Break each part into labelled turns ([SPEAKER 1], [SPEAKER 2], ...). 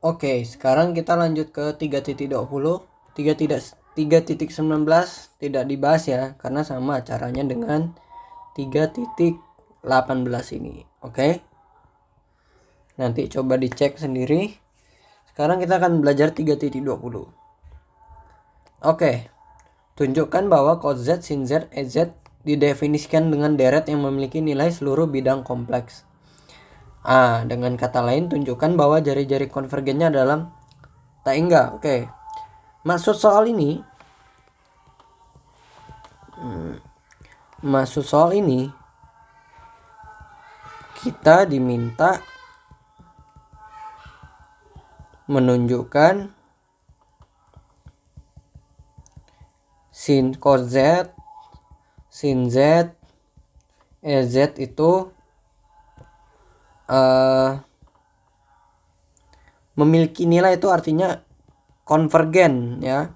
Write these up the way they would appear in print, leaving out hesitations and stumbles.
[SPEAKER 1] Oke, sekarang kita lanjut ke 3.20. 3.19 tidak dibahas ya, karena sama caranya dengan 3.18 ini. Oke. Nanti coba dicek sendiri. Sekarang kita akan belajar 3.20. Oke. Tunjukkan bahwa cos Z, sin Z, EZ didefinisikan dengan deret yang memiliki nilai seluruh bidang kompleks. Dengan kata lain, tunjukkan bahwa jari-jari konvergennya dalam tak hingga. Oke. Maksud soal ini kita diminta menunjukkan sin cos Z, sin Z, EZ itu memiliki nilai, itu artinya konvergen ya.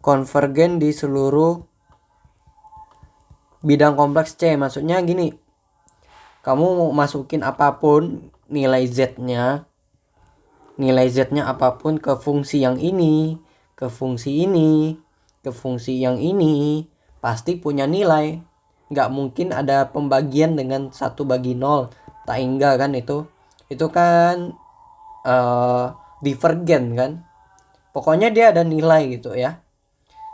[SPEAKER 1] Konvergen di seluruh bidang kompleks C. Maksudnya gini, kamu mau masukin apapun nilai Z-nya apapun ke fungsi yang ini, ke fungsi ini, ke fungsi yang ini, pasti punya nilai. Nggak mungkin ada pembagian dengan 1/0. Tak hingga kan itu kan divergen kan. Pokoknya dia ada nilai gitu ya.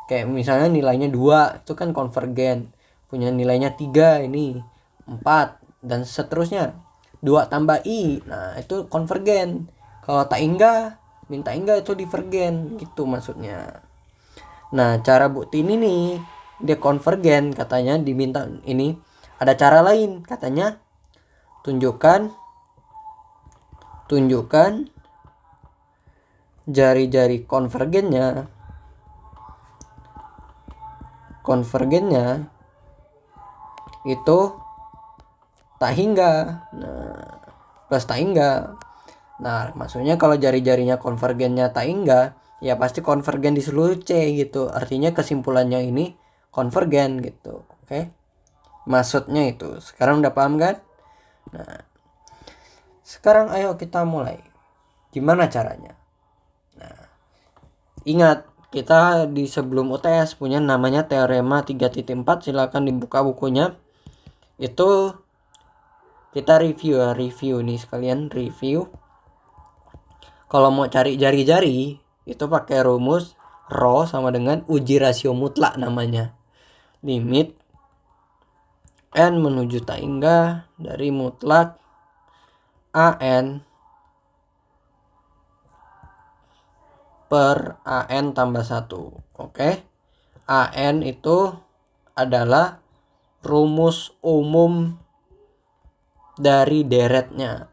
[SPEAKER 1] Kayak misalnya nilainya 2, itu kan konvergen. Punya nilainya 3, ini 4, dan seterusnya. 2 tambah I, nah itu konvergen. Kalau tak hingga, minta hingga, itu divergen gitu maksudnya. Nah, cara buktiin ini dia konvergen, katanya diminta ini. Ada cara lain, katanya tunjukkan jari-jari konvergennya itu tak hingga. Nah, plus tak hingga. Nah, maksudnya kalau jari-jarinya konvergennya tak hingga, ya pasti konvergen di seluruh C gitu. Artinya kesimpulannya ini konvergen gitu. Oke. Maksudnya itu. Sekarang udah paham kan? Nah, sekarang ayo kita mulai. Gimana caranya? Nah, ingat, kita di sebelum UTS punya namanya teorema 3.4. Silakan dibuka bukunya. Itu kita review nih sekalian, review. Kalau mau cari jari-jari itu pakai rumus rho sama dengan uji rasio mutlak namanya. Limit n menuju tak hingga dari mutlak an per an tambah 1. Oke. An itu adalah rumus umum dari deretnya.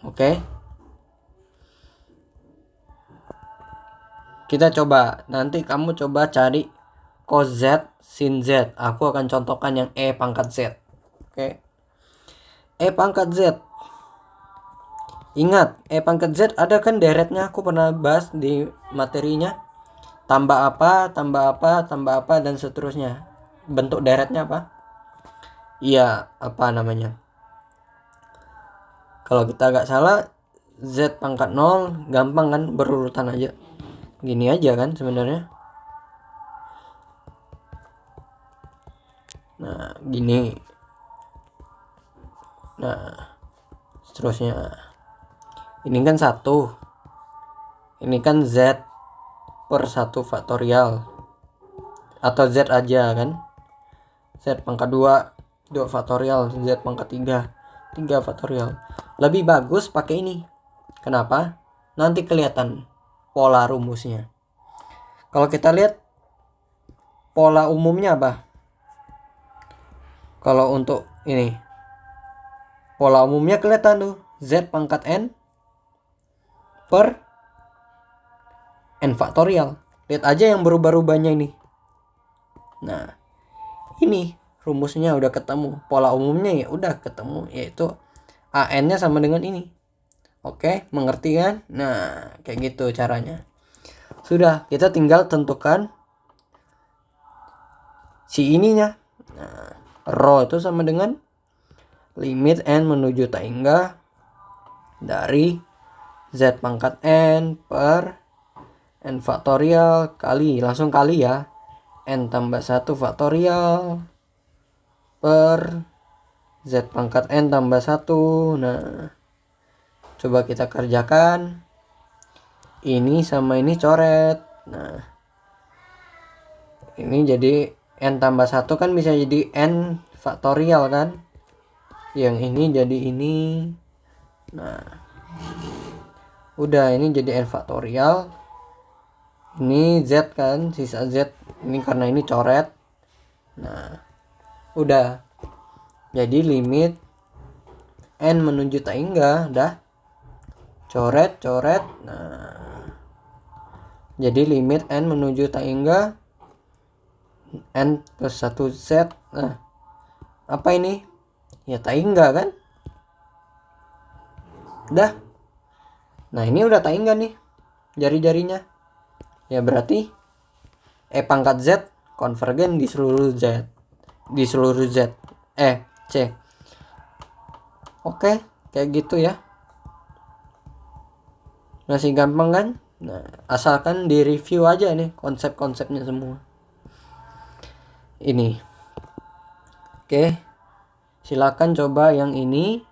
[SPEAKER 1] Oke. Kita coba, nanti kamu coba cari cos Z, sin Z. Aku akan contohkan yang E pangkat Z. Oke. E pangkat Z. Ingat, E pangkat Z ada kan deretnya, aku pernah bahas di materinya. Tambah apa, dan seterusnya. Bentuk deretnya apa? Iya, apa namanya? Kalau kita agak salah, Z pangkat 0, gampang kan, berurutan aja. Gini aja kan sebenarnya. Nah, gini. Nah, seterusnya. Ini kan 1. Ini kan Z per 1 faktorial. Atau Z aja kan. Z pangkat 2 faktorial. Z pangkat 3 faktorial. Lebih bagus pakai ini. Kenapa? Nanti kelihatan pola rumusnya. Kalau kita lihat pola umumnya apa? Kalau untuk ini, pola umumnya kelihatan tuh. Z pangkat n per n faktorial. Lihat aja yang berubah-ubahnya ini. Nah, ini rumusnya udah ketemu. Pola umumnya ya udah ketemu, yaitu an-nya sama dengan ini. Oke, mengerti kan? Nah, kayak gitu caranya. Sudah, kita tinggal tentukan si ininya. Nah, rho itu sama dengan limit n menuju tak hingga dari Z pangkat N per N faktorial kali, langsung kali ya, N tambah 1 faktorial per Z pangkat N tambah 1. Nah, coba kita kerjakan. Ini sama ini coret. Nah, ini jadi N tambah 1 kan bisa jadi N faktorial kan. Yang ini jadi ini. Nah, udah, ini jadi N faktorial. Ini Z kan, sisa Z. Ini karena ini coret. Nah, udah. Jadi limit N menuju tak hingga, dah. Coret. Nah, jadi limit N menuju tak hingga N plus 1 Z. Nah, apa ini? Ya tak hingga kan? Dah. Nah, ini udah tak hingga nih jari-jarinya. Ya berarti E pangkat Z konvergen di seluruh Z. Di seluruh Z. C. Oke, kayak gitu ya. Masih gampang kan? Nah, asalkan di review aja nih konsep-konsepnya semua. Ini. Oke. Silakan coba yang ini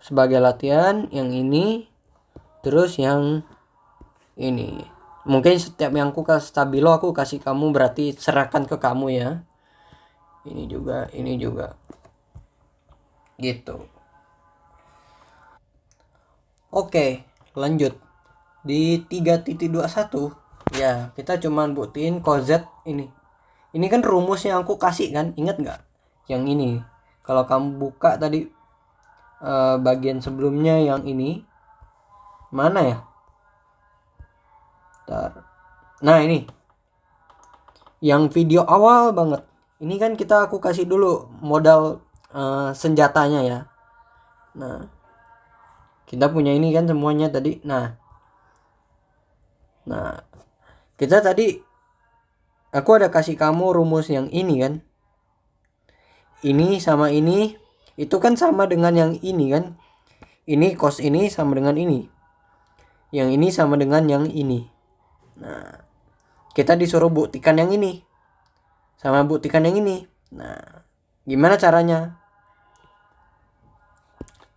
[SPEAKER 1] sebagai latihan, yang ini, terus yang ini. Mungkin setiap yang aku kasih stabilo aku kasih kamu, berarti serahkan ke kamu ya. Ini juga. Gitu. Oke, lanjut. Di 3.21 ya, kita cuman buktiin cos Z ini. Ini kan rumus yang aku kasih kan, ingat nggak? Yang ini. Kalau kamu buka tadi bagian sebelumnya yang ini, mana ya? Nah, ini yang video awal banget. Ini kan aku kasih dulu modal senjatanya ya. Nah, kita punya ini kan semuanya tadi. Nah, kita tadi aku ada kasih kamu rumus yang ini kan. Ini sama ini itu kan sama dengan yang ini kan. Ini cos ini sama dengan ini. Yang ini sama dengan yang ini. Nah, kita disuruh buktikan yang ini sama buktikan yang ini. Nah, gimana caranya?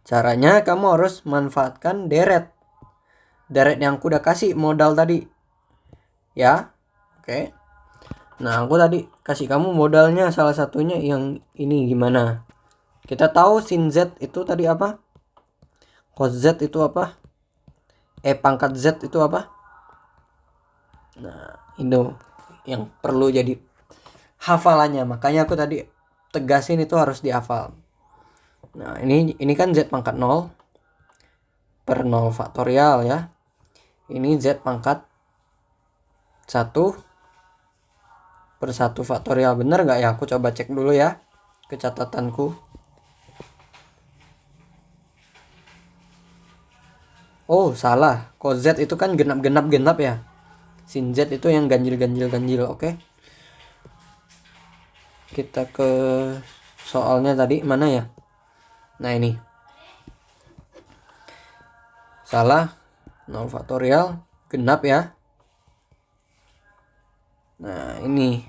[SPEAKER 1] Caranya kamu harus manfaatkan deret yang aku udah kasih modal tadi. Ya, oke. Nah, aku tadi kasih kamu modalnya, salah satunya yang ini gimana? Kita tahu sin Z itu tadi apa? Cos Z itu apa? E pangkat Z itu apa? Nah, itu yang perlu jadi hafalannya. Makanya aku tadi tegasin itu harus dihafal. Nah, ini kan Z pangkat 0 per 0 faktorial ya. Ini Z pangkat 1 per 1 faktorial. Bener gak ya? Aku coba cek dulu ya ke catatanku. Oh, salah. Cos Z itu kan genap ya. Sin Z itu yang ganjil. Oke. Kita ke soalnya tadi mana ya? Nah, ini. Salah. 0 faktorial genap ya. Nah, ini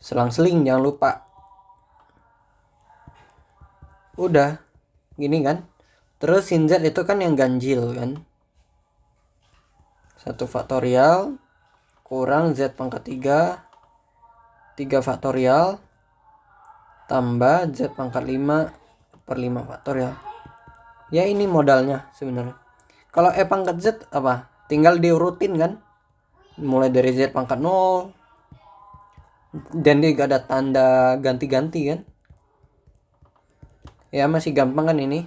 [SPEAKER 1] selang-seling jangan lupa. Udah gini kan. Terus sin Z itu kan yang ganjil kan. 1 faktorial kurang Z pangkat 3 faktorial tambah Z pangkat 5 per 5 faktorial. Ya, ini modalnya sebenarnya. Kalau E pangkat Z apa? Tinggal diurutin kan. Mulai dari Z pangkat 0. Dan dia gak ada tanda ganti-ganti kan. Ya, masih gampang kan ini.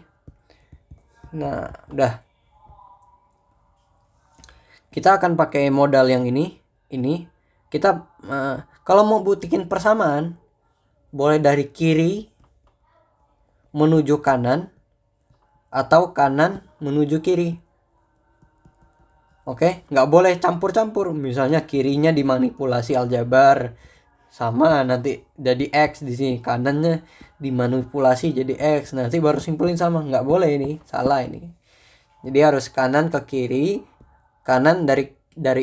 [SPEAKER 1] Nah, udah. Kita akan pakai modal yang ini. Kita kalau mau buktikan persamaan, boleh dari kiri menuju kanan atau kanan menuju kiri. Oke, nggak boleh campur-campur. Misalnya kirinya dimanipulasi aljabar sama nanti jadi X, di sini kanannya dimanipulasi jadi X, nanti baru simpulin sama. Nggak boleh, ini salah ini. Jadi harus kanan ke kiri, kanan dari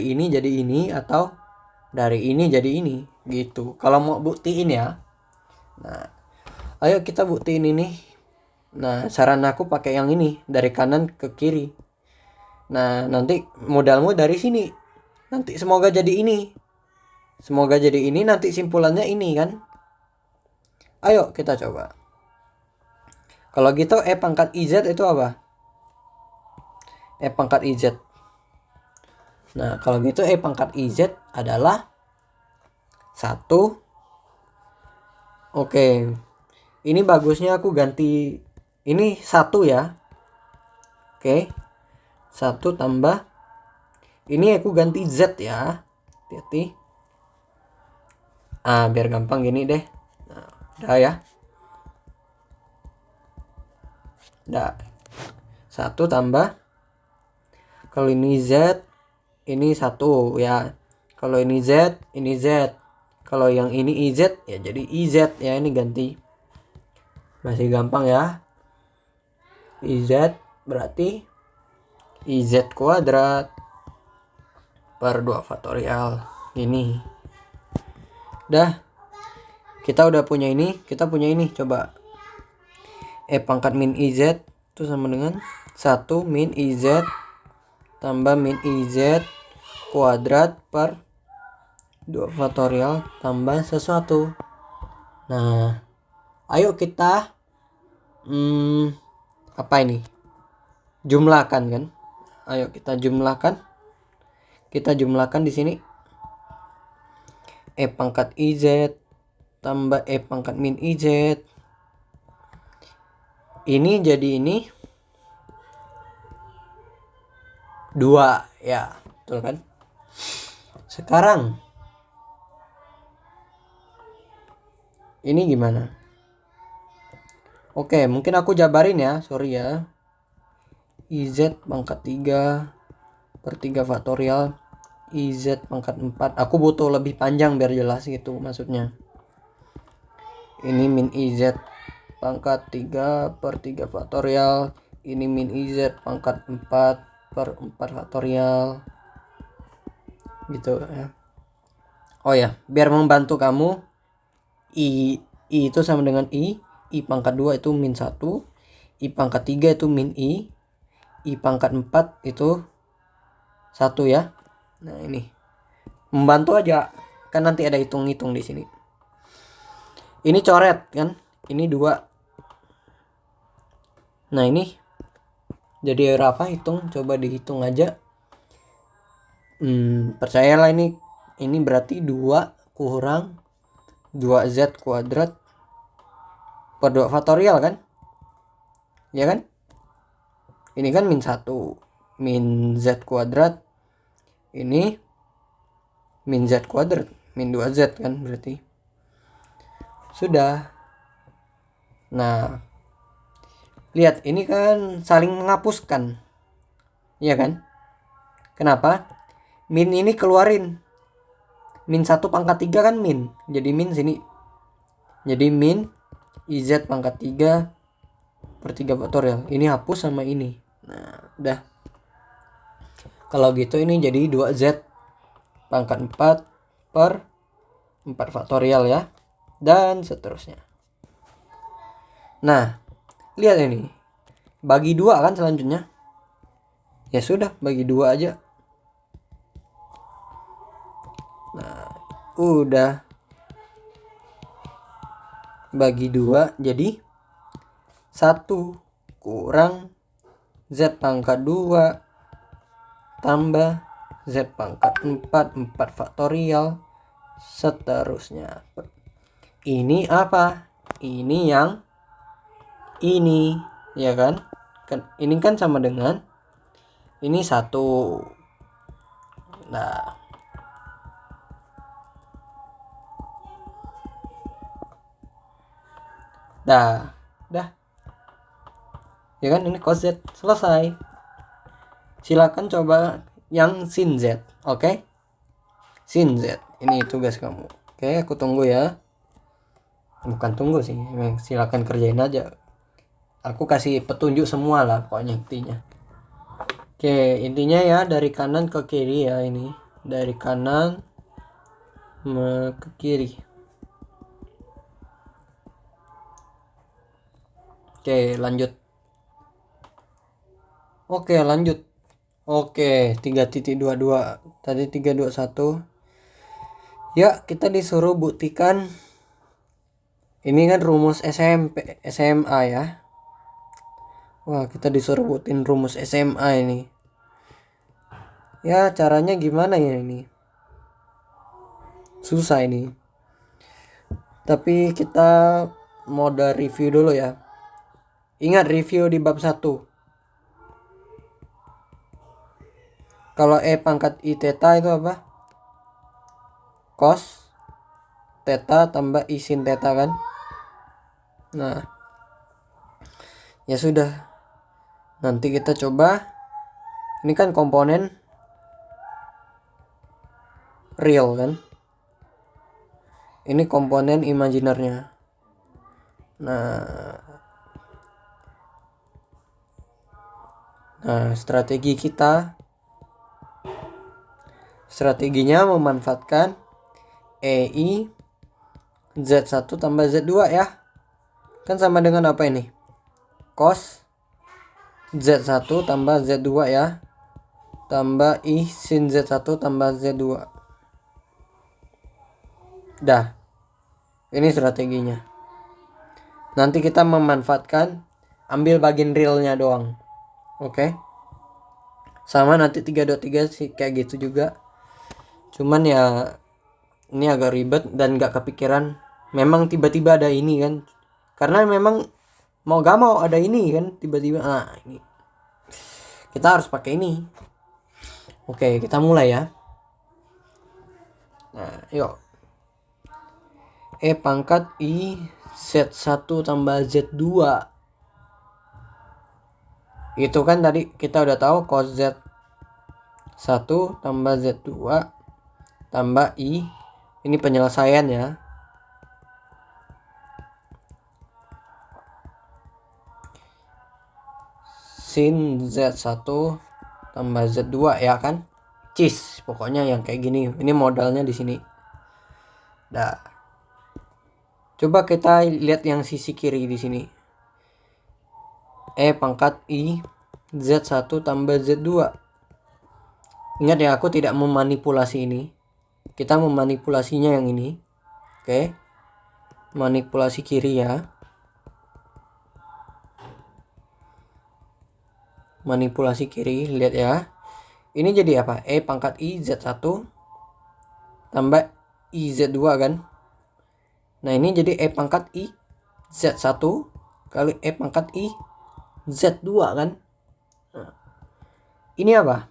[SPEAKER 1] ini jadi ini, atau dari ini jadi ini gitu. Kalau mau buktiin ya. Nah, ayo kita buktiin ini. Nah, saran aku pakai yang ini, dari kanan ke kiri. Nah, nanti modalmu dari sini. Nanti semoga jadi ini. Semoga jadi ini, nanti simpulannya ini kan. Ayo kita coba. Kalau gitu E pangkat IZ itu apa? E pangkat IZ. Nah, kalau gitu E pangkat IZ adalah 1. Oke. Ini bagusnya aku ganti ini 1 ya. Oke. 1 tambah ini aku ganti Z ya. Hati-hati. Biar gampang gini deh. Nah, udah ya. Udah. 1 tambah, kalau ini Z, ini 1 ya. Kalau ini Z, ini Z. Kalau yang ini IZ ya jadi IZ ya, ini ganti. Masih gampang ya. IZ berarti IZ kuadrat per 2 faktorial ini. Dah. Kita udah punya ini, kita punya ini. Coba E pangkat min IZ itu sama dengan 1 min IZ tambah min IZ kuadrat per 2 faktorial tambah sesuatu. Nah, ayo kita apa ini? Jumlahkan kan? Ayo kita jumlahkan. Kita jumlahkan di sini. E pangkat IZ tambah E pangkat min IZ. Ini jadi ini 2 ya, betul kan? Sekarang ini gimana? Oke, mungkin aku jabarin ya, sorry ya. IZ pangkat 3 per 3 faktorial IZ pangkat 4. Aku butuh lebih panjang biar jelas gitu maksudnya. Ini min IZ pangkat 3 per 3 faktorial. Ini min IZ pangkat 4 per 4 faktorial. Gitu ya. Oh ya, biar membantu kamu, I itu sama dengan I pangkat 2 itu min 1, I pangkat 3 itu min I pangkat 4 itu 1 ya. Nah, ini membantu aja, kan nanti ada hitung-hitung di sini. Ini coret kan, ini 2. Nah, ini jadi berapa? Hitung, coba dihitung aja. Percayalah ini berarti 2 kurang 2Z kuadrat per 2 faktorial kan? Ya kan? Ini kan min 1 min Z kuadrat. Ini min Z kuadrat, min 2Z kan berarti. Sudah. Nah, lihat ini kan saling menghapuskan. Iya kan? Kenapa? Min ini keluarin. Min 1 pangkat 3 kan min. Jadi min sini. Jadi min IZ pangkat 3 per 3 faktorial. Ini hapus sama ini. Nah, udah. Kalau gitu ini jadi 2Z pangkat 4 per 4 faktorial ya. Dan seterusnya. Nah, lihat ini. Bagi 2 kan selanjutnya. Ya sudah, bagi 2 aja. Nah, udah. Bagi 2 jadi 1 kurang Z pangkat 2 tambah Z pangkat 4 faktorial seterusnya. Ini apa? Ini yang ini, ya kan? Ini kan sama dengan ini 1. Nah, dah. Ya kan, ini cos Z. Selesai. Silakan coba yang sin Z. Oke? Sin Z. Ini tugas kamu. Oke, aku tunggu ya. Bukan tunggu sih, silakan kerjain aja. Aku kasih petunjuk semua lah pokoknya intinya. Oke, intinya ya dari kanan ke kiri ya ini. Dari kanan ke kiri. Oke, lanjut. Oke, lanjut. Oke, 3.22. Tadi 321. Ya, kita disuruh buktikan. Ini kan rumus SMP, SMA ya. Wah, kita disuruh buktiin rumus SMA ini. Ya, caranya gimana ya ini? Susah ini. Tapi kita mode review dulu ya. Ingat review di bab 1. Kalau E pangkat I theta itu apa? Cos theta tambah I sin theta kan? Nah, ya sudah. Nanti kita coba. Ini kan komponen real kan? Ini komponen imaginernya. Nah, strateginya memanfaatkan EI Z1 tambah Z2 ya. Kan sama dengan apa ini? Cos Z1 tambah Z2 ya. Tambah I sin Z1 tambah Z2. Dah. Ini strateginya. Nanti kita memanfaatkan ambil bagian realnya doang. Oke. Sama nanti 323 sih kayak gitu juga. Cuman ya ini agak ribet dan gak kepikiran. Memang tiba-tiba ada ini kan. Karena memang mau gak mau ada ini kan tiba-tiba. Nah, ini. Kita harus pakai ini. Oke, kita mulai ya. Nah, yuk. E pangkat I Z1 tambah Z2. Itu kan tadi kita udah tahu cos Z1 tambah Z2 tambah I. Ini penyelesaian ya. Sin Z1 tambah Z2 ya kan. Cis, pokoknya yang kayak gini. Ini modalnya di sini. Dah. Coba kita lihat yang sisi kiri di sini. E pangkat I Z1 tambah Z2. Ingat ya, aku tidak memanipulasi ini. Kita memanipulasinya yang ini. Oke. Manipulasi kiri ya. Manipulasi kiri, lihat ya. Ini jadi apa? E pangkat I Z1 tambah I Z2 kan. Nah, ini jadi E pangkat I Z1 kali E pangkat I Z2 kan. Nah, ini apa?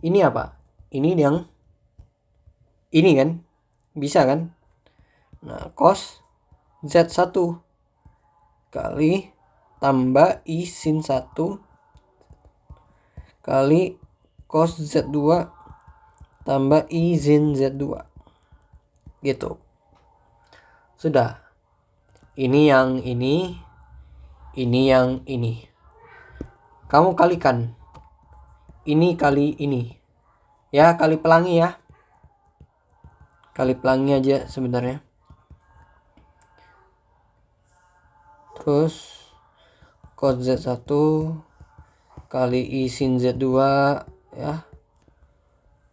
[SPEAKER 1] Ini apa? Ini yang ini kan. Bisa kan? Nah, cos Z1 kali tambah I sin 1 kali cos Z2 tambah I sin Z2. Gitu. Sudah. Ini yang ini yang ini. Kamu kalikan. Ini kali ini. Ya, kali pelangi ya. Kali pelangi aja sebenarnya. Terus cos Z1 kali I sin Z2 ya.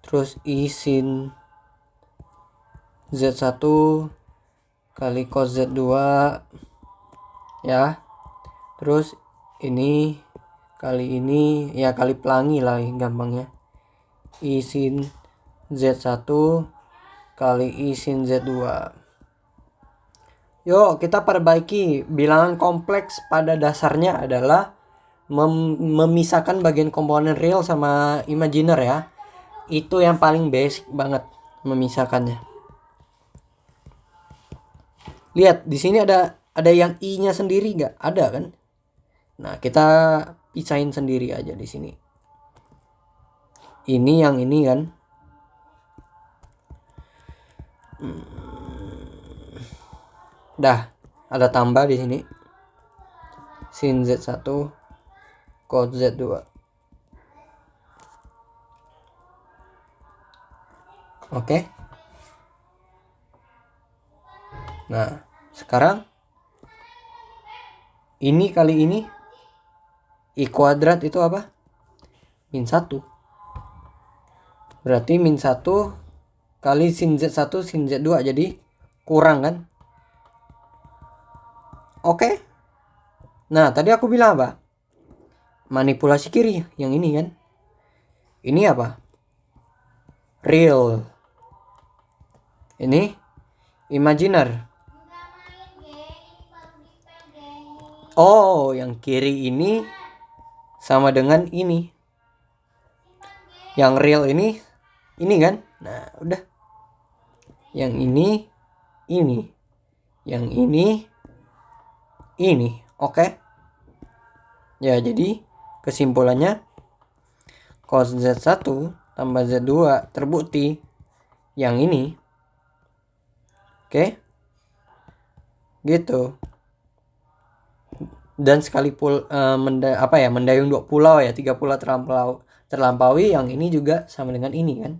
[SPEAKER 1] Terus I sin Z1 kali cos Z2 ya. Terus ini kali ini ya, kali pelangi lah gampangnya. I sin Z1 kali I sin Z2. Yuk kita perbaiki. Bilangan kompleks pada dasarnya adalah memisahkan bagian komponen real sama imaginer ya. Itu yang paling basic banget memisahkannya. Lihat di sini ada yang I-nya sendiri nggak? Ada kan? Nah, kita pisahin sendiri aja di sini. Ini yang ini kan. Dah, ada tambah di sini. Sin Z1 cos Z2. Oke. Nah, sekarang ini kali ini I kuadrat itu apa? Min 1. Berarti min 1 kali sin Z1 sin Z2 jadi kurang kan? Oke. Nah, tadi aku bilang apa? Manipulasi kiri yang ini kan. Ini apa? Real. Ini imaginer. Oh, yang kiri ini sama dengan ini. Yang real ini kan? Nah, udah. Yang ini. Yang ini. Oke. Ya, jadi kesimpulannya cos Z1 tambah Z2 terbukti yang ini. Oke. Gitu. Dan sekali mendayung 2 pulau ya, 3 pulau terlampaui, yang ini juga sama dengan ini kan.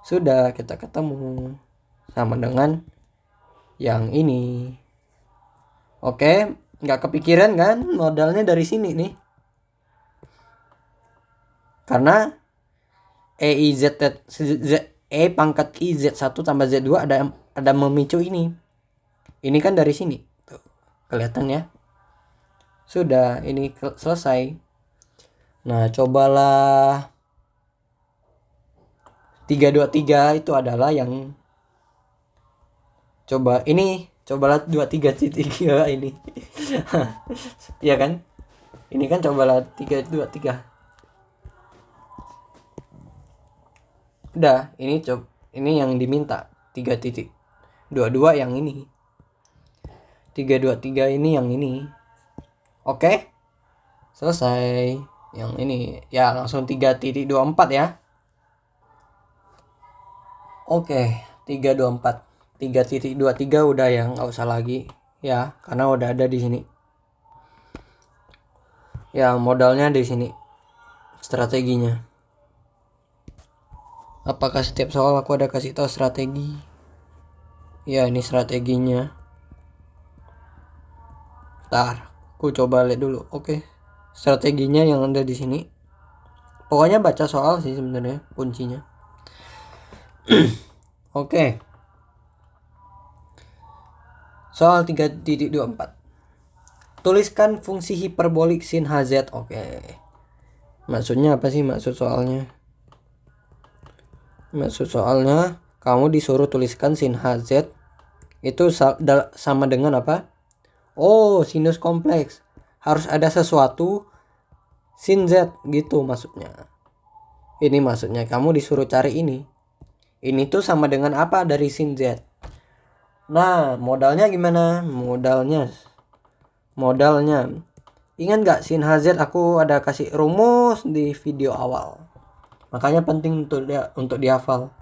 [SPEAKER 1] Sudah, kita ketemu sama dengan yang ini. Oke, nggak kepikiran kan modalnya dari sini nih. Karena E pangkat I Z1 tambah Z2 ada memicu ini. Ini kan dari sini. Tuh, kelihatan ya. Sudah, ini selesai. Nah, cobalah 323 itu adalah yang cobalah 23.3 ini. Ya kan? Ini kan cobalah 323. Udah, ini yang diminta 3.22 yang ini. 323 ini yang ini. Oke? Selesai. Yang ini ya langsung 3.24 ya. Oke, 324. 3.23 udah ya, nggak usah lagi ya, karena udah ada di sini. Ya, modalnya di sini. Strateginya. Apakah setiap soal aku ada kasih tahu strategi? Ya, ini strateginya. Ntar, aku coba lihat dulu. Oke. Strateginya yang ada di sini. Pokoknya baca soal sih sebenarnya kuncinya. Oke. Soal 3.24. Tuliskan fungsi hiperbolik sin HZ. Oke. Maksudnya apa sih maksud soalnya? Maksud soalnya kamu disuruh tuliskan sin HZ itu sama dengan apa? Oh, sinus kompleks. Harus ada sesuatu sin Z gitu maksudnya. Ini maksudnya kamu disuruh cari ini. Ini tuh sama dengan apa dari sin Z? Nah, modalnya gimana? Modalnya. Ingat gak sin HZ aku ada kasih rumus di video awal. Makanya penting untuk dihafal.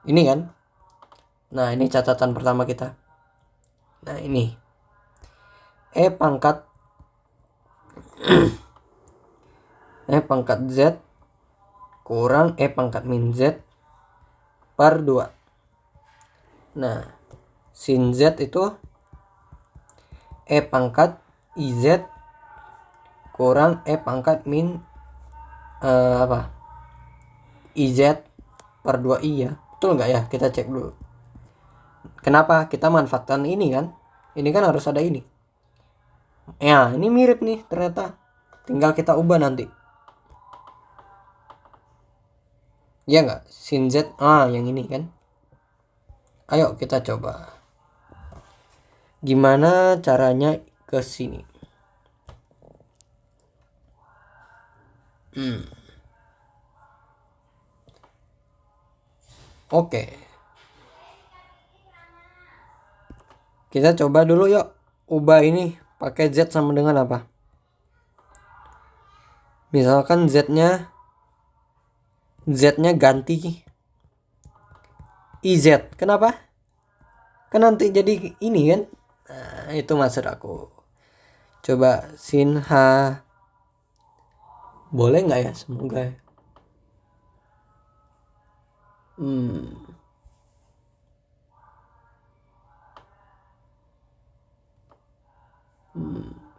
[SPEAKER 1] Ini kan? Nah, ini catatan pertama kita. Nah, ini. E pangkat Z kurang E pangkat min Z per 2. Nah, sin Z itu E pangkat IZ kurang E pangkat min IZ per 2I ya. Betul nggak ya? Kita cek dulu. Kenapa? Kita manfaatkan ini kan? Ini kan harus ada ini. Ya, ini mirip nih ternyata. Tinggal kita ubah nanti. Ya nggak? Sin Z, yang ini kan? Ayo kita coba. Gimana caranya ke sini? Oke. Kita coba dulu yuk. Ubah ini pakai Z sama dengan apa? Misalkan Z-nya ganti IZ. Kenapa? Kan nanti jadi ini kan? Nah, itu maksud aku. Coba sin H. Boleh nggak ya? Semoga.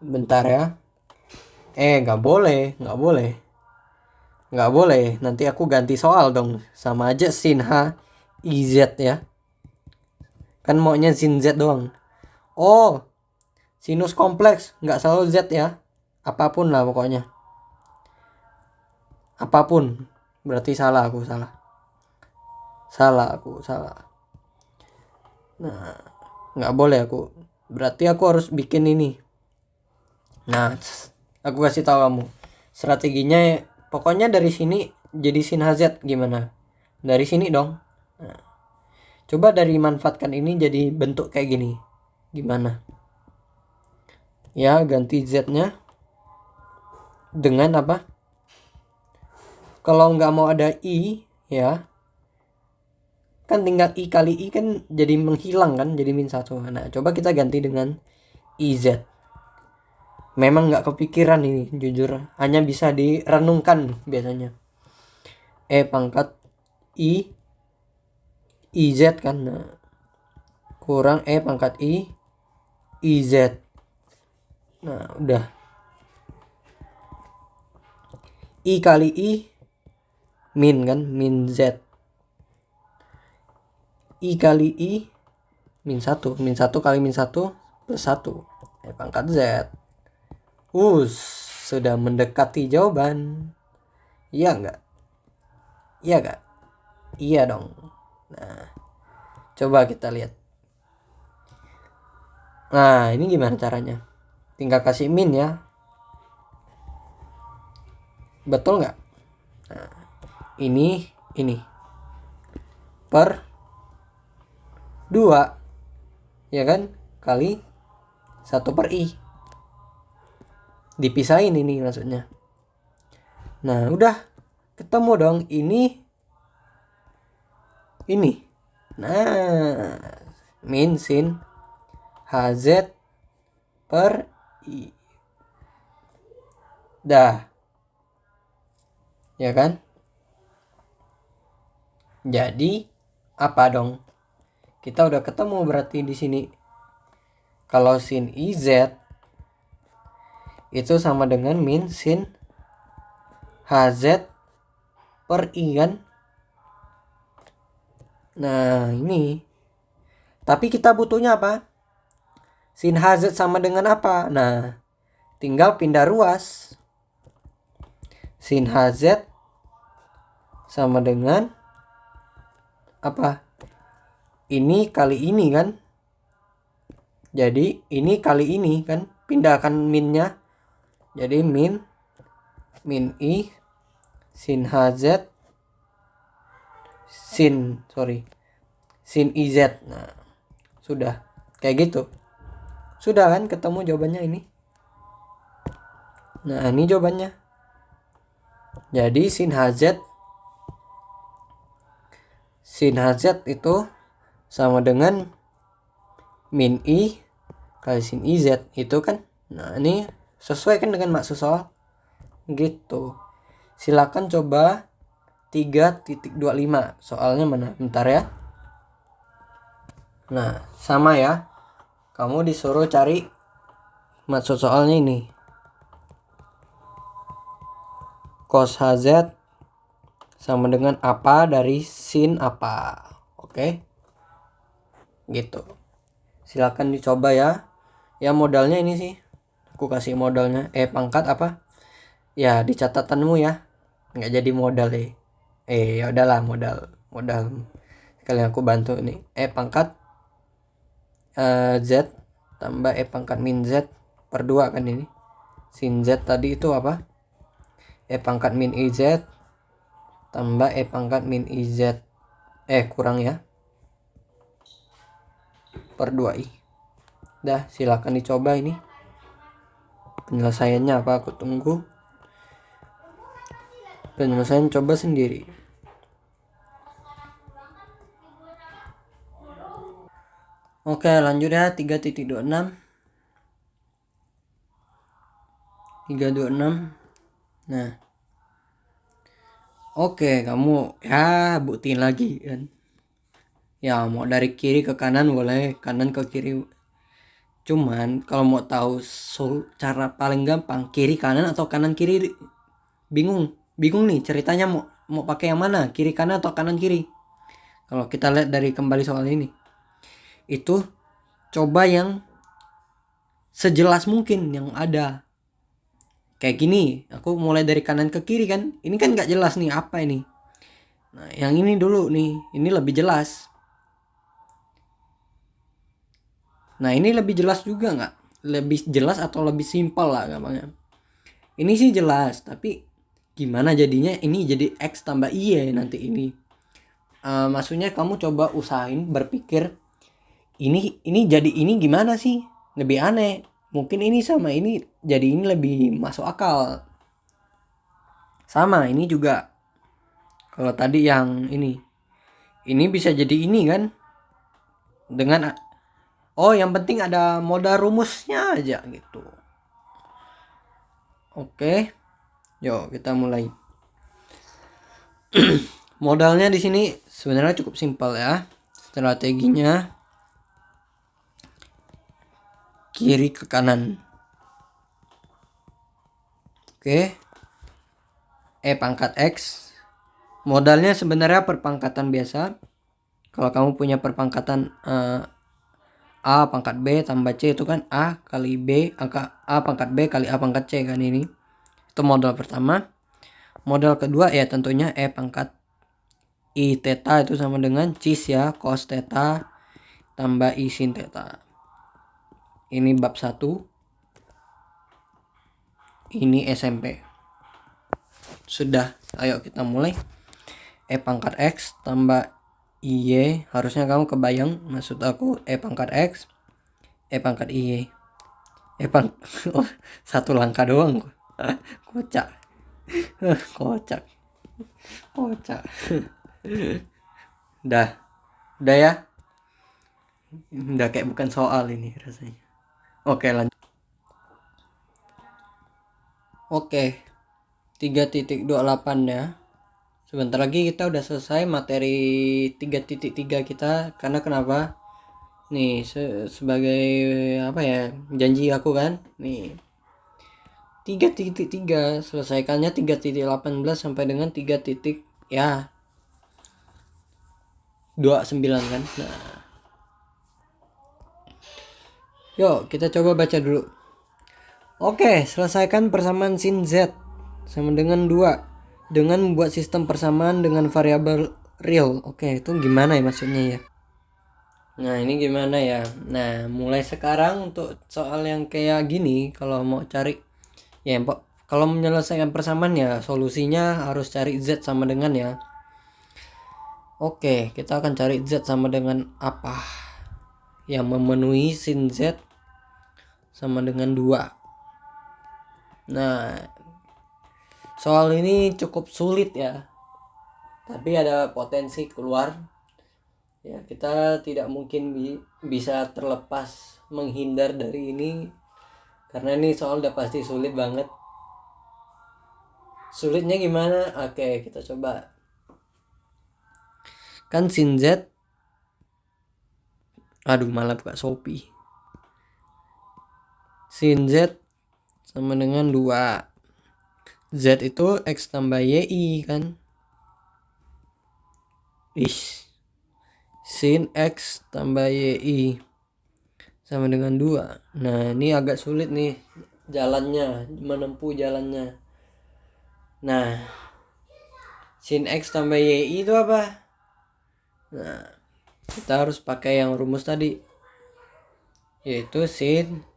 [SPEAKER 1] Bentar ya. Nggak boleh, nggak boleh. Nggak boleh, nanti aku ganti soal dong. Sama aja sin H, I, Z ya. Kan maunya sin Z doang. Oh, sinus kompleks, nggak selalu Z ya. Apapun lah pokoknya. Apapun. Berarti salah aku, salah. Salah aku, salah. Nah, nggak boleh aku. Berarti aku harus bikin ini. Nah, aku kasih tahu kamu. Strateginya pokoknya dari sini jadi sin HZ gimana? Dari sini dong. Nah, coba dari manfaatkan ini jadi bentuk kayak gini. Gimana? Ya, ganti Z-nya dengan apa? Kalau nggak mau ada I, ya. Kan tinggal I kali I kan jadi menghilang kan, jadi -1. Nah, coba kita ganti dengan IZ. Memang nggak kepikiran ini, jujur. Hanya bisa direnungkan biasanya. Pangkat I, IZ kan. Nah, kurang pangkat I, IZ. Nah, udah. I kali I, min kan, min Z. I kali I, -1. -1 kali -1 plus 1. Pangkat Z. Sudah mendekati jawaban. Iya nggak? Iya nggak? Iya dong. Nah, coba kita lihat. Nah, ini gimana caranya? Tinggal kasih min ya. Betul nggak? Nah, ini per 2 ya kan, kali 1 per I. Dipisahin ini maksudnya. Nah, udah ketemu dong ini. Nah, min sin HZ per I. Dah. Ya kan? Jadi apa dong? Kita udah ketemu berarti di sini. Kalau sin IZ itu sama dengan min sin HZ per I kan? Nah, ini. Tapi kita butuhnya apa? Sin HZ sama dengan apa? Nah, tinggal pindah ruas. Sin HZ sama dengan apa? Ini kali ini kan? Jadi ini kali ini kan? Pindahkan minnya. Jadi min I sin HZ sin IZ. Nah, sudah kayak gitu. Sudah kan ketemu jawabannya ini. Nah, ini jawabannya. Jadi sin HZ itu sama dengan min I kali sin IZ itu kan. Nah, ini sesuai kan dengan maksud soal. Gitu. Silakan coba 3.25. Soalnya mana? Bentar ya. Nah, sama ya. Kamu disuruh cari maksud soalnya ini. Cos HZ sama dengan apa dari sin apa. Oke? Gitu. Silakan dicoba ya. Ya modalnya ini sih. Aku kasih modalnya. Pangkat apa? Ya di catatanmu ya. Nggak jadi modal ya. Ya udahlah modal. Sekalian aku bantu nih. Pangkat Z tambah pangkat min Z per 2 kan ini. Sin Z tadi itu apa? Pangkat min IZ tambah pangkat min IZ. Kurang ya. Per 2i. Dah, silakan dicoba ini. Penyelesaiannya apa? Aku tunggu. Penyelesaian coba sendiri. Oke, lanjut ya. 3.26. Nah. Oke, kamu ya buktiin lagi kan. Ya mau dari kiri ke kanan boleh, kanan ke kiri. Cuman kalau mau tahu cara paling gampang kiri kanan atau kanan kiri, bingung bingung nih ceritanya mau mau pakai yang mana, kiri kanan atau kanan kiri. Kalau kita lihat dari kembali soal ini, itu coba yang sejelas mungkin yang ada. Kayak gini, aku mulai dari kanan ke kiri kan, ini kan nggak jelas nih apa ini. Nah yang ini dulu nih, ini lebih jelas. Nah ini lebih jelas juga nggak, lebih jelas atau lebih simpel lah gampangnya. Ini sih jelas, tapi gimana jadinya ini jadi X tambah Y nanti ini. Maksudnya kamu coba usahain berpikir ini jadi ini gimana sih, lebih aneh. Mungkin ini sama ini jadi ini lebih masuk akal. Sama ini juga, kalau tadi yang ini bisa jadi ini kan, dengan oh yang penting ada modal rumusnya aja gitu. Oke, yuk kita mulai. Modalnya di sini sebenarnya cukup simpel ya. Strateginya kiri ke kanan. Oke. E pangkat X. Modalnya sebenarnya perpangkatan biasa. Kalau kamu punya perpangkatan A pangkat B tambah C itu kan A kali B angka A pangkat B kali A pangkat C kan ini. Itu modal pertama. Modal kedua ya tentunya E pangkat I theta itu sama dengan cis ya, cos theta tambah I sin theta. Ini bab 1. Ini SMP. Sudah, ayo kita mulai. E pangkat X tambah IY, harusnya kamu kebayang maksud aku. E pangkat X, E pangkat IY. Oh, satu langkah doang. Kocak. Kocak. Kocak. Udah ya. Udah kayak bukan soal ini rasanya. Oke, lanjut. Oke. 3.28 ya. Sebentar lagi kita udah selesai materi 3.3 kita. Karena kenapa? Nih sebagai apa ya, janji aku kan. Nih 3.3 selesaikannya 3.18 sampai dengan 3 titik ya 29 kan. Nah, yuk kita coba baca dulu. Oke, selesaikan persamaan sin Z sama dengan 2 dengan membuat sistem persamaan dengan variabel real. Oke, itu gimana ya maksudnya ya? Nah, ini gimana ya? Nah, mulai sekarang untuk soal yang kayak gini, kalau mau cari ya, kalau menyelesaikan persamaan ya solusinya harus cari Z sama dengan ya. Oke, kita akan cari Z sama dengan apa yang memenuhi sin Z sama dengan 2. Nah, soal ini cukup sulit ya, tapi ada potensi keluar ya. Kita tidak mungkin bisa terlepas menghindar dari ini, karena ini soal udah pasti sulit banget. Sulitnya gimana? Oke, kita coba. Kan sin Z, aduh malah buka Shopee. Sin Z sama dengan 2. Z itu X tambah YI kan. Sin X tambah YI sama dengan 2. Nah ini agak sulit nih jalannya, menempuh jalannya. Nah sin X tambah YI itu apa? Nah kita harus pakai yang rumus tadi, yaitu sin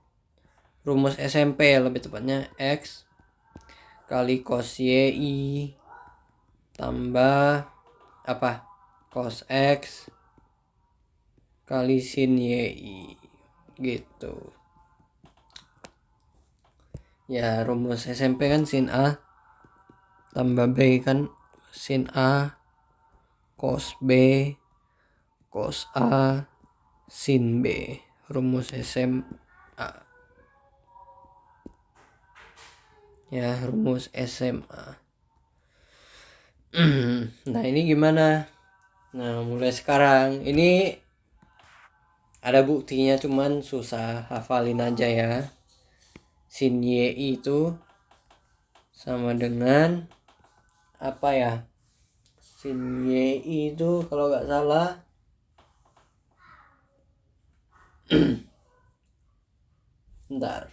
[SPEAKER 1] rumus SMP lebih tepatnya, X kali cos YI tambah apa? Cos X kali sin YI gitu. Ya rumus SMP kan sin A tambah B kan sin A cos B cos A sin B, rumus SMA ya, rumus SMA. Nah ini gimana? Nah mulai sekarang ini ada buktinya, cuman susah, hafalin aja ya. Sin Y itu sama dengan apa ya? Sin Y itu kalau nggak salah bentar.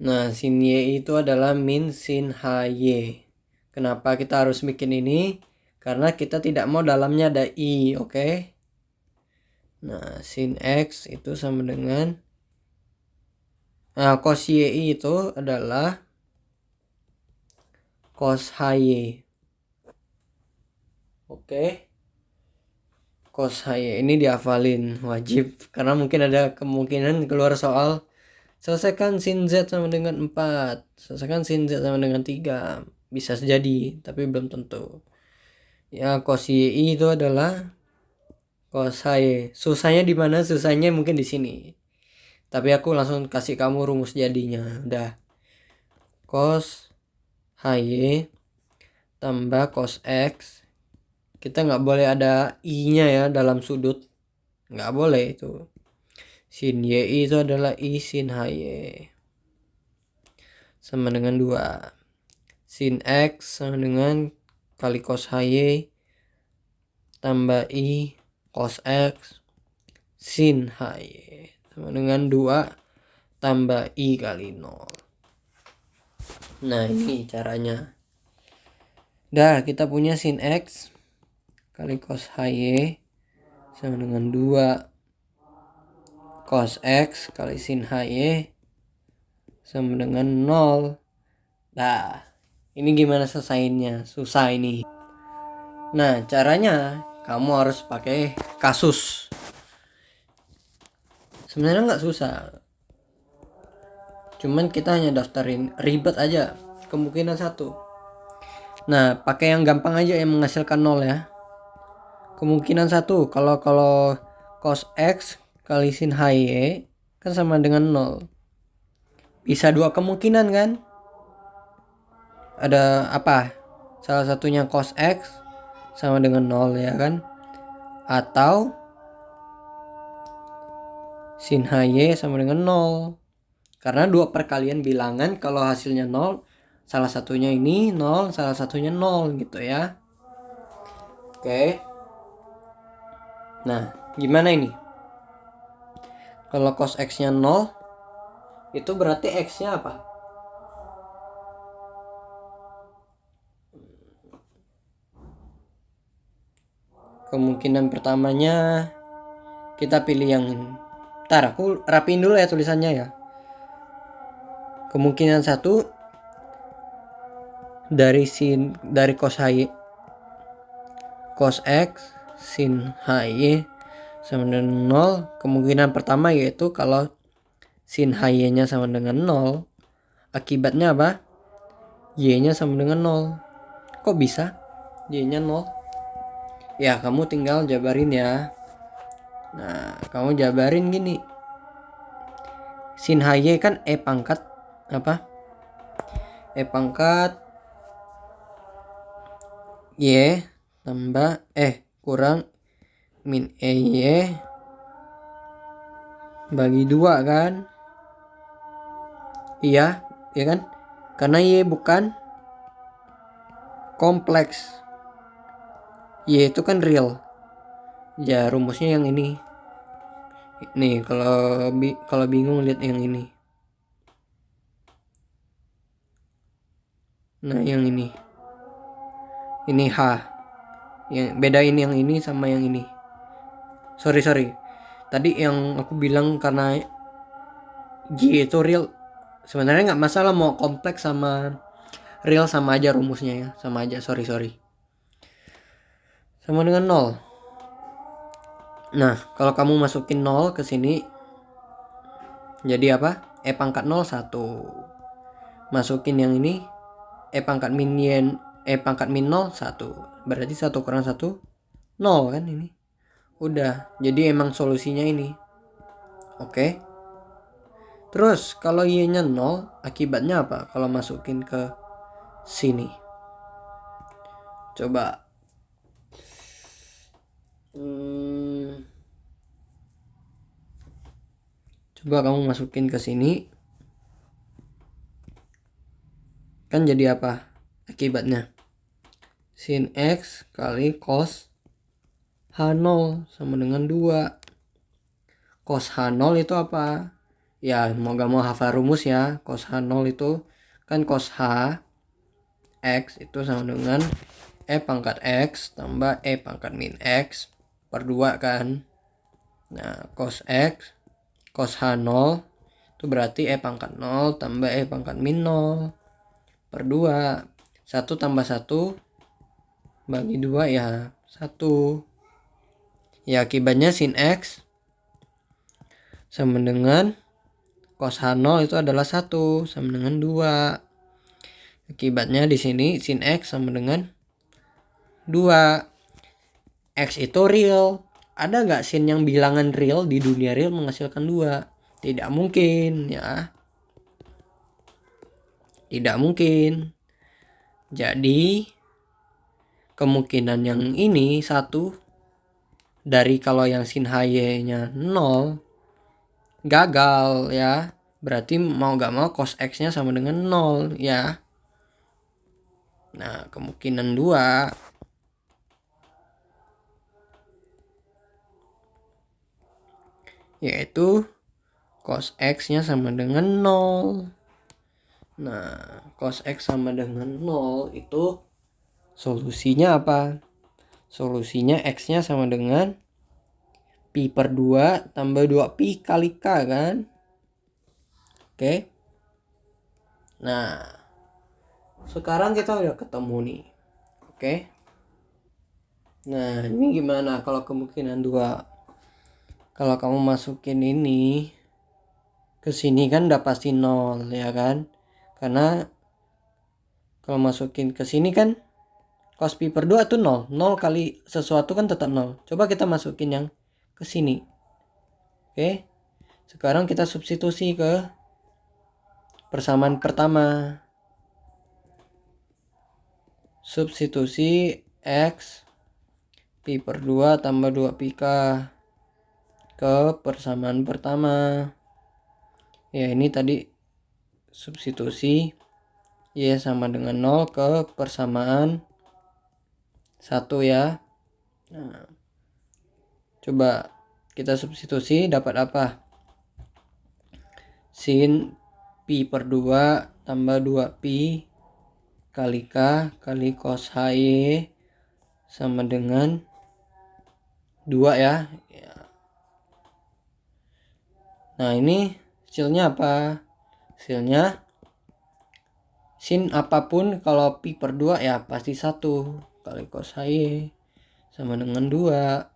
[SPEAKER 1] Nah, sin Y itu adalah min sin HY. Kenapa kita harus bikin ini? Karena kita tidak mau dalamnya ada I, oke? Nah, sin X itu sama dengan cos Y itu adalah cos HY. Oke? Cos HY ini dihafalin, wajib. Karena mungkin ada kemungkinan keluar soal selesaikan sin Z sama dengan 4. Selesaikan sin Z sama dengan 3. Bisa jadi, tapi belum tentu. Ya, cos Y itu adalah cos HY. Susahnya di mana? Susahnya mungkin di sini. Tapi aku langsung kasih kamu rumus jadinya. Udah. Cos HY tambah cos X. Kita nggak boleh ada I-nya ya dalam sudut. Nggak boleh itu. Sin Y itu adalah I sin HY. Sama dengan 2. Sin X sama dengan kali cos HY tambah I cos X sin HY sama dengan 2 tambah I kali 0. Nah ini caranya. Dah kita punya sin X kali cos HY sama dengan 2 cos X kali sin HY sama dengan 0. Nah ini gimana selesainya? Susah ini. Nah caranya kamu harus pakai kasus. Sebenarnya nggak susah, cuman kita hanya daftarin, ribet aja. Kemungkinan 1. Nah pakai yang gampang aja yang menghasilkan 0 ya. Kemungkinan 1 kalau cos X kali sin HY kan sama dengan 0. Bisa 2 kemungkinan kan? Ada apa? Salah satunya cos X sama dengan 0 ya kan? Atau sin HY sama dengan 0. Karena 2 perkalian bilangan kalau hasilnya 0, salah satunya ini 0, salah satunya 0 gitu ya. Oke. Nah, gimana ini? Kalau cos X-nya 0, itu berarti X-nya apa? Kemungkinan pertamanya kita pilih yang ini. Ntar aku rapiin dulu ya tulisannya ya. Kemungkinan 1 dari cos X sin HY sama dengan 0. Kemungkinan pertama yaitu kalau sin HY-nya sama dengan 0, akibatnya apa? Y-nya sama dengan 0. Kok bisa? Y-nya 0. Ya, kamu tinggal jabarin ya. Nah, kamu jabarin gini. Sin HY kan E pangkat apa? E pangkat Y tambah kurang min EY bagi 2 kan? Iya, ya kan? Karena Y bukan kompleks. Y itu kan real. Ya rumusnya yang ini. Nih kalau bingung lihat yang ini. Nah yang ini. Ini H. Yang bedain yang ini sama yang ini. Sorry. Tadi yang aku bilang karena Y itu real. Sebenarnya nggak masalah mau kompleks sama real, sama aja rumusnya ya. Sama aja, sorry. Sama dengan 0. Nah, kalau kamu masukin 0 ke sini, jadi apa? E pangkat 0 1. Masukin yang ini, E pangkat min 0 1. Berarti 1 kurang 1 0 kan ini. Udah, jadi emang solusinya ini. Oke. Terus kalau Y-nya 0, akibatnya apa? Kalau masukin ke sini. Coba coba kamu masukin ke sini, kan jadi apa akibatnya? Sin X kali cos H0 sama dengan 2. Cos H0 itu apa? Ya mau gak mau hafal rumus ya. Cos H0 itu kan cos H X itu sama dengan E pangkat X tambah E pangkat min X per 2 kan. Nah cos X cos H0 itu berarti E pangkat 0 tambah E pangkat min 0 per 2. 1 tambah 1 bagi 2 ya 1. Ya akibatnya sin X sama dengan cos H0 itu adalah 1 sama dengan 2. Akibatnya di sini sin X sama dengan 2. X itu real. Ada nggak sin yang bilangan real di dunia real menghasilkan 2? Tidak mungkin ya. Tidak mungkin. Jadi kemungkinan yang ini 1 dari kalau yang sin HY nya 0 gagal ya. Berarti mau gak mau cos X nya sama dengan 0 ya. Nah kemungkinan 2 yaitu cos X nya sama dengan 0. Nah cos X sama dengan 0 itu solusinya apa? Solusinya X nya sama dengan pi per 2 tambah 2 pi kali K kan. Oke. Nah sekarang kita udah ketemu nih. Oke. Nah ini gimana kalau kemungkinan 2? Kalau kamu masukin ini ke sini kan udah pasti 0 ya kan. Karena kalau masukin ke sini kan cos pi per 2 itu 0. 0 kali sesuatu kan tetap 0. Coba kita masukin yang ke sini. Oke. Sekarang kita substitusi ke persamaan pertama. Substitusi X pi per 2 tambah 2 pi K ke persamaan pertama. Ya ini tadi substitusi Y sama dengan 0 ke persamaan 1 ya. Nah, coba kita substitusi dapat apa? Sin pi per 2 tambah 2 pi kali K kali cos HY sama dengan 2 ya. Nah ini hasilnya apa? Hasilnya sin apapun kalau pi per 2 ya pasti 1 kali cos HY sama dengan 2.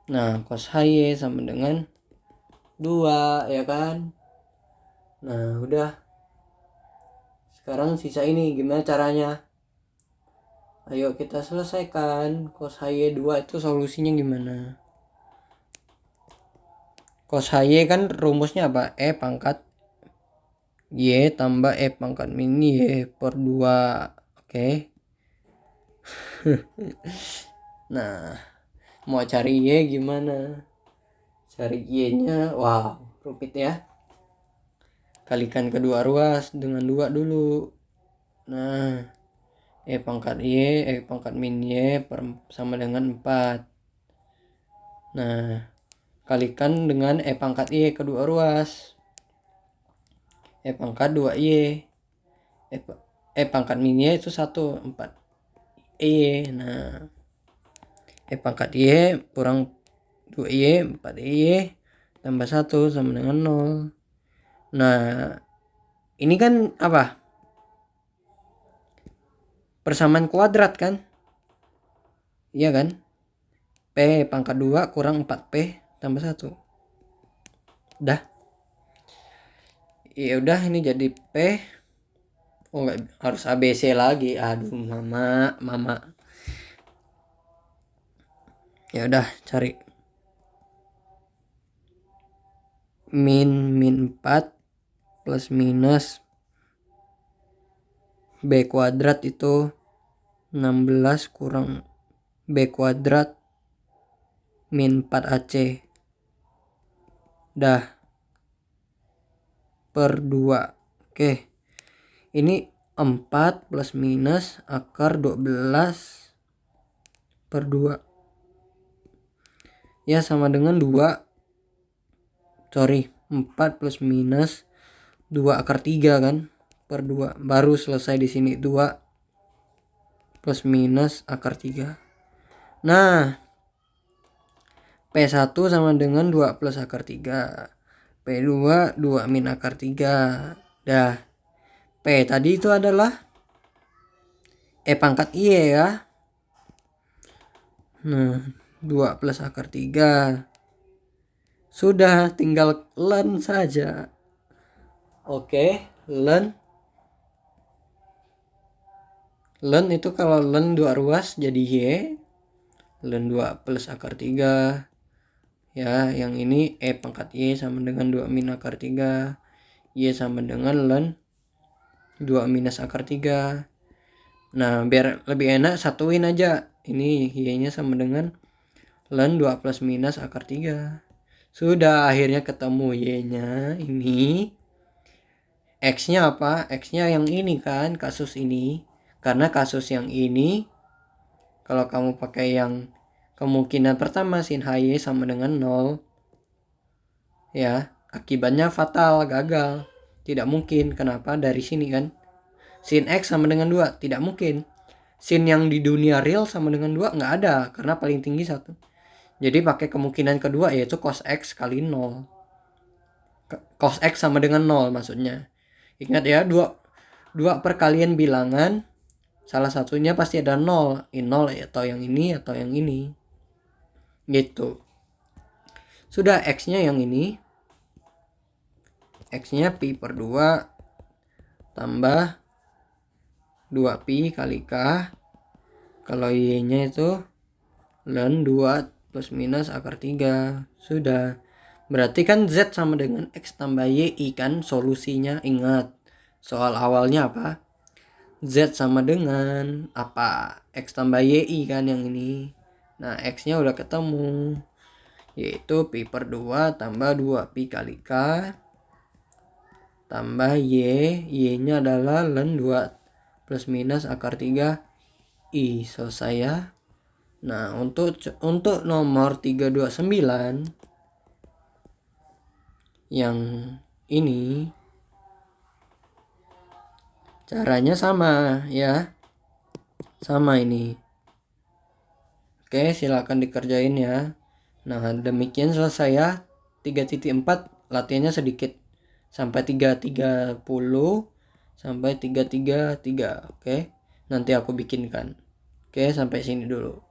[SPEAKER 1] Nah cos HY sama dengan 2 ya kan. Nah udah. Sekarang sisa ini gimana caranya? Ayo kita selesaikan. Cos HY 2 itu solusinya gimana? Cos HY kan rumusnya apa? E pangkat Y tambah E pangkat min Y per 2. Oke. Nah mau cari Y gimana? Cari Y nya wow rumit ya. Kalikan kedua ruas dengan 2 dulu. Nah E pangkat Y, E pangkat min Y sama dengan 4. Nah kalikan dengan E pangkat Y kedua ruas. E pangkat 2Y. E pangkat min Y itu 1, 4 Y. Nah E pangkat Y kurang 2Y, 4Y tambah 1 sama dengan 0. Nah ini kan apa? Persamaan kuadrat kan? Iya kan? P pangkat 2 kurang 4P tambah 1. Udah. Ya udah ini jadi P. Oh enggak harus ABC lagi. Aduh mama. Ya udah cari min 4 plus minus B kuadrat itu 16 kurang B kuadrat min 4AC. Dah. Per 2. Oke. Ini 4 plus minus akar 12 per 2. Ya sama dengan 4 plus minus 2 akar 3 kan per 2. Baru selesai di sini 2 plus minus akar 3. Nah, P1 sama dengan 2 plus akar 3. P2 2 min akar 3. Dah. P tadi itu adalah E pangkat Y ya. Nah, 2 plus akar 3. Sudah, tinggal ln saja. Oke, ln itu kalau ln 2 ruas jadi Y. Ln 2 plus akar 3. Ya, yang ini E pangkat Y sama dengan 2 min akar 3. Y sama dengan ln 2 minus akar 3. Nah, biar lebih enak satuin aja. Ini Y-nya sama dengan ln 2 plus minus akar 3. Sudah, akhirnya ketemu Y-nya. Ini X-nya apa? X-nya yang ini kan, kasus ini. Karena kasus yang ini, kalau kamu pakai yang kemungkinan pertama sin HY sama dengan 0, ya, akibatnya fatal, gagal. Tidak mungkin. Kenapa? Dari sini kan. Sin X sama dengan 2. Tidak mungkin. Sin yang di dunia real sama dengan 2 nggak ada. Karena paling tinggi 1. Jadi pakai kemungkinan kedua yaitu cos X kali 0. Cos X sama dengan 0 maksudnya. Ingat ya, dua perkalian bilangan. Salah satunya pasti ada 0. 0 atau yang ini atau yang ini. Gitu. Sudah, X-nya yang ini. X-nya pi per 2 tambah 2pi kali K. Kalau Y-nya itu ln 2 plus minus akar 3. Sudah. Berarti kan Z sama dengan X tambah YI kan solusinya. Ingat. Soal awalnya apa? Z sama dengan apa? X tambah YI kan yang ini. Nah, X-nya udah ketemu. Yaitu pi per 2 tambah 2pi kali K. Tambah Y. Y-nya adalah ln 2 plus minus akar 3 I. Selesai ya. Nah, untuk nomor 329 yang ini caranya sama ya. Sama ini. Oke, silakan dikerjain ya. Nah, demikian selesai ya. 3.4 latihannya sedikit. Sampai 3.30 sampai 3.33. Oke. Nanti aku bikinkan. Oke, sampai sini dulu.